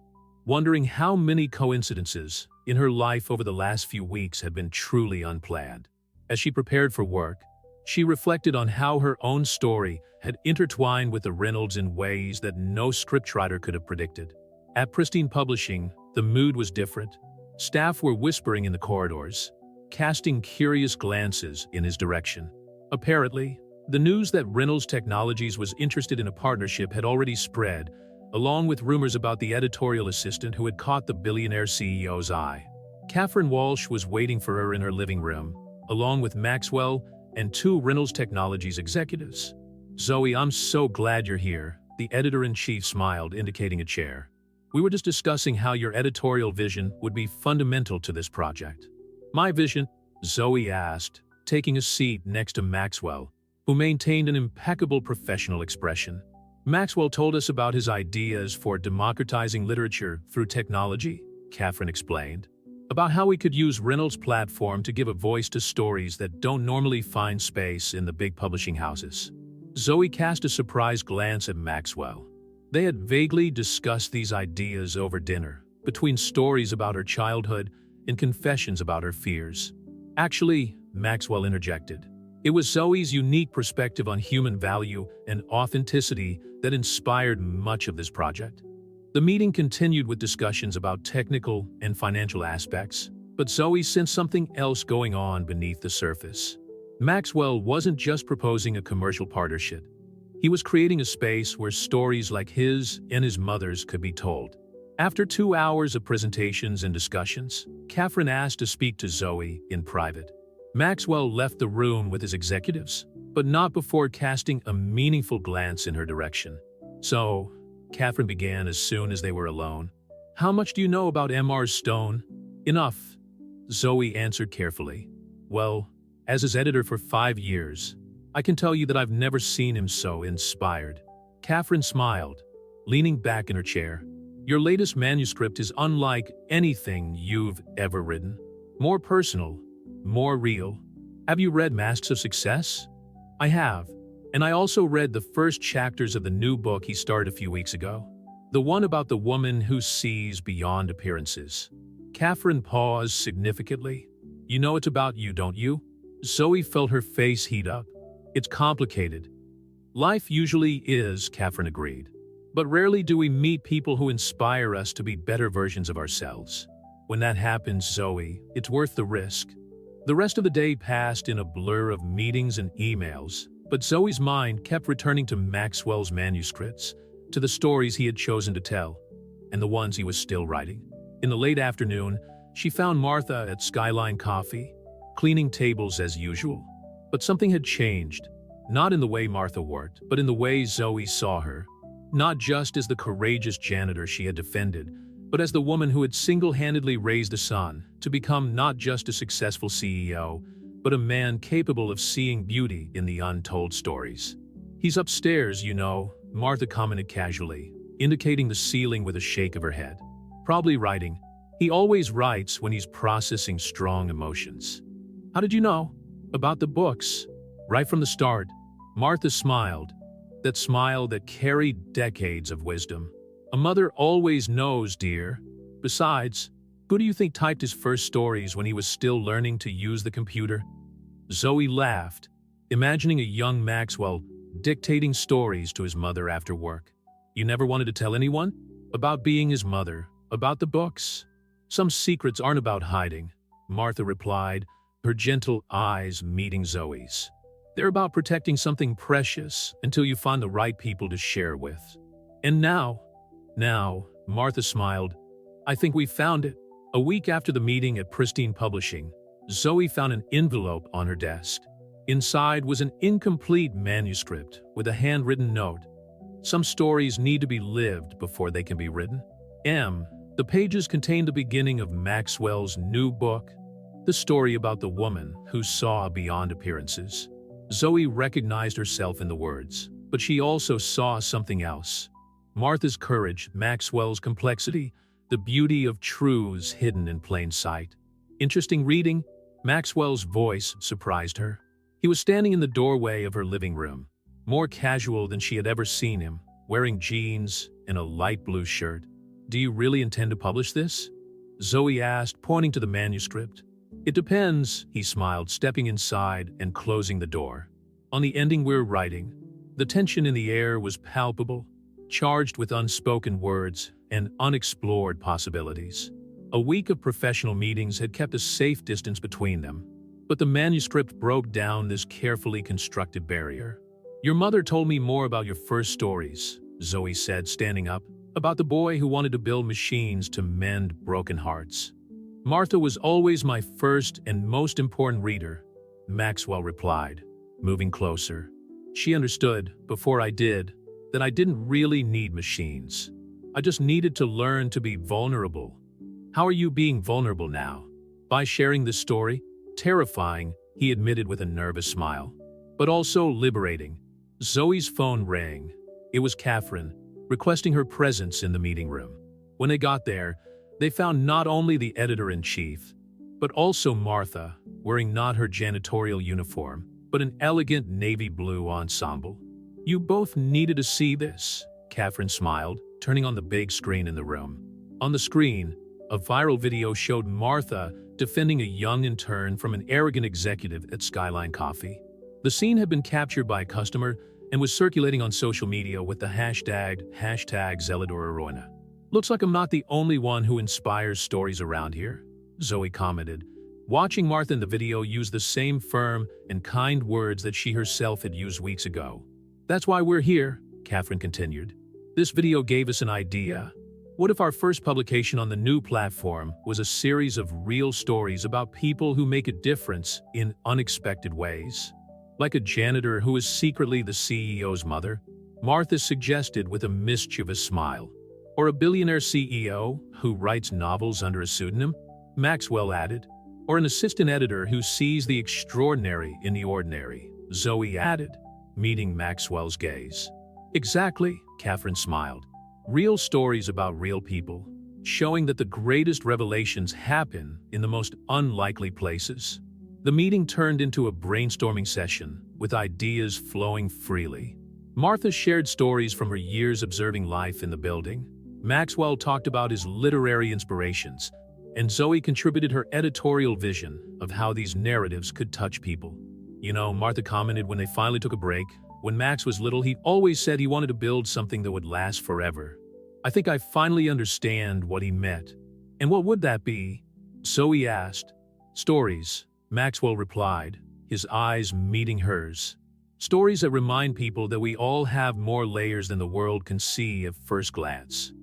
Speaker 1: wondering how many coincidences in her life over the last few weeks had been truly unplanned. As she prepared for work, she reflected on how her own story had intertwined with the Reynolds in ways that no scriptwriter could have predicted. At Pristine Publishing, the mood was different. Staff were whispering in the corridors, casting curious glances in his direction. Apparently, the news that Reynolds Technologies was interested in a partnership had already spread, along with rumors about the editorial assistant who had caught the billionaire CEO's eye. Catherine Walsh was waiting for her in her living room, along with Maxwell and two Reynolds Technologies executives. "Zoe, I'm so glad you're here," the editor-in-chief smiled, indicating a chair. "We were just discussing how your editorial vision would be fundamental to this project." "My vision?" Zoe asked, taking a seat next to Maxwell, who maintained an impeccable professional expression. "Maxwell told us about his ideas for democratizing literature through technology," Catherine explained, "about how we could use Reynolds' platform to give a voice to stories that don't normally find space in the big publishing houses." Zoe cast a surprised glance at Maxwell. They had vaguely discussed these ideas over dinner, between stories about her childhood and confessions about her fears. "Actually," Maxwell interjected, "it was Zoe's unique perspective on human value and authenticity that inspired much of this project." The meeting continued with discussions about technical and financial aspects, but Zoe sensed something else going on beneath the surface. Maxwell wasn't just proposing a commercial partnership. He was creating a space where stories like his and his mother's could be told. After 2 hours of presentations and discussions, Catherine asked to speak to Zoe in private. Maxwell left the room with his executives, but not before casting a meaningful glance in her direction. "So," Catherine began as soon as they were alone, "how much do you know about M.R. Stone?" "Enough," Zoe answered carefully. "Well, as his editor for 5 years, I can tell you that I've never seen him so inspired." Catherine smiled, leaning back in her chair. "Your latest manuscript is unlike anything you've ever written. More personal, more real. Have you read Masks of Success?" "I have. And I also read the first chapters of the new book he started a few weeks ago. The one about the woman who sees beyond appearances." Catherine paused significantly. "You know it's about you, don't you?" Zoe felt her face heat up. "It's complicated." "Life usually is," Catherine agreed. "But rarely do we meet people who inspire us to be better versions of ourselves. When that happens, Zoe, it's worth the risk." The rest of the day passed in a blur of meetings and emails, but Zoe's mind kept returning to Maxwell's manuscripts, to the stories he had chosen to tell, and the ones he was still writing. In the late afternoon, she found Martha at Skyline Coffee, cleaning tables as usual. But something had changed, not in the way Martha worked, but in the way Zoe saw her. Not just as the courageous janitor she had defended, but as the woman who had single-handedly raised a son to become not just a successful CEO, but a man capable of seeing beauty in the untold stories. "He's upstairs, you know," Martha commented casually, indicating the ceiling with a shake of her head. "Probably writing. He always writes when he's processing strong emotions." "How did you know?" "About the books." "Right from the start." Martha smiled, that smile that carried decades of wisdom. "A mother always knows, dear. Besides, who do you think typed his first stories when he was still learning to use the computer?" Zoe laughed, imagining a young Maxwell dictating stories to his mother after work. "You never wanted to tell anyone?" "About being his mother, about the books." "Some secrets aren't about hiding," Martha replied, her gentle eyes meeting Zoe's. "They're about protecting something precious until you find the right people to share with." "And now," Martha smiled, "I think we found it." A week after the meeting at Pristine Publishing, Zoe found an envelope on her desk. Inside was an incomplete manuscript with a handwritten note. "Some stories need to be lived before they can be written." The pages contained the beginning of Maxwell's new book, the story about the woman who saw beyond appearances. Zoe recognized herself in the words, but she also saw something else. Martha's courage, Maxwell's complexity, the beauty of truths hidden in plain sight. Interesting reading. Maxwell's voice surprised her. He was standing in the doorway of her living room, more casual than she had ever seen him, wearing jeans and a light blue shirt. "Do you really intend to publish this?" Zoe asked, pointing to the manuscript. "It depends," he smiled, stepping inside and closing the door. "On the ending we're writing." The tension in the air was palpable, charged with unspoken words and unexplored possibilities. A week of professional meetings had kept a safe distance between them, but the manuscript broke down this carefully constructed barrier. "Your mother told me more about your first stories," Zoe said, standing up, "about the boy who wanted to build machines to mend broken hearts." "Martha was always my first and most important reader," Maxwell replied, moving closer. "She understood, before I did, that I didn't really need machines. I just needed to learn to be vulnerable." "How are you being vulnerable now?" "By sharing this story." "Terrifying," he admitted with a nervous smile, "but also liberating." Zoe's phone rang. It was Catherine, requesting her presence in the meeting room. When they got there, they found not only the editor-in-chief, but also Martha, wearing not her janitorial uniform, but an elegant navy blue ensemble. "You both needed to see this," Catherine smiled, turning on the big screen in the room. On the screen, a viral video showed Martha defending a young intern from an arrogant executive at Skyline Coffee. The scene had been captured by a customer and was circulating on social media with the hashtag #Zeladora. "Looks like I'm not the only one who inspires stories around here," Zoe commented, watching Martha in the video use the same firm and kind words that she herself had used weeks ago. "That's why we're here," Catherine continued. "This video gave us an idea. What if our first publication on the new platform was a series of real stories about people who make a difference in unexpected ways? Like a janitor who is secretly the CEO's mother?" Martha suggested with a mischievous smile. "Or a billionaire CEO who writes novels under a pseudonym?" Maxwell added. "Or an assistant editor who sees the extraordinary in the ordinary," Zoe added, meeting Maxwell's gaze. "Exactly," Catherine smiled. "Real stories about real people, showing that the greatest revelations happen in the most unlikely places." The meeting turned into a brainstorming session, with ideas flowing freely. Martha shared stories from her years observing life in the building. Maxwell talked about his literary inspirations, and Zoe contributed her editorial vision of how these narratives could touch people. "You know," Martha commented when they finally took a break, "when Max was little, he always said he wanted to build something that would last forever. I think I finally understand what he meant." "And what would that be?" Zoe asked. "Stories," Maxwell replied, his eyes meeting hers. Stories that remind people that we all have more layers than the world can see at first glance.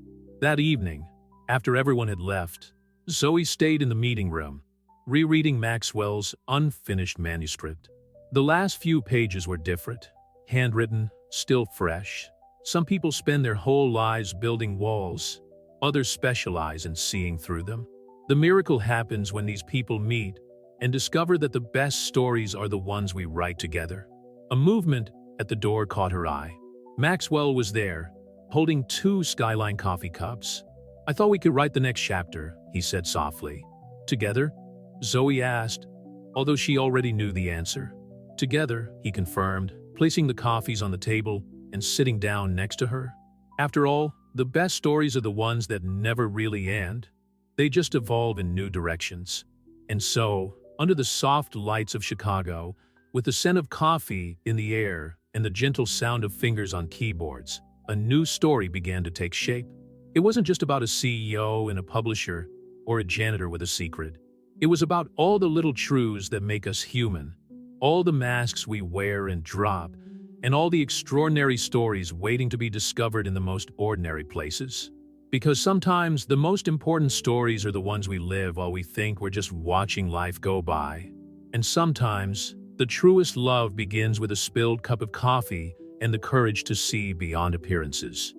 Speaker 1: That evening, after everyone had left, Zoe stayed in the meeting room, rereading Maxwell's unfinished manuscript. The last few pages were different, handwritten, still fresh. Some people spend their whole lives building walls, others specialize in seeing through them. The miracle happens when these people meet and discover that the best stories are the ones we write together. A movement at the door caught her eye. Maxwell was there, holding 2 Skyline coffee cups. "I thought we could write the next chapter," he said softly. "Together?" Zoe asked, although she already knew the answer. "Together," he confirmed, placing the coffees on the table and sitting down next to her. After all, the best stories are the ones that never really end. They just evolve in new directions. And so, under the soft lights of Chicago, with the scent of coffee in the air and the gentle sound of fingers on keyboards, a new story began to take shape. It wasn't just about a CEO and a publisher or a janitor with a secret. It was about all the little truths that make us human, all the masks we wear and drop, and all the extraordinary stories waiting to be discovered in the most ordinary places. Because sometimes the most important stories are the ones we live while we think we're just watching life go by. And sometimes, the truest love begins with a spilled cup of coffee and the courage to see beyond appearances.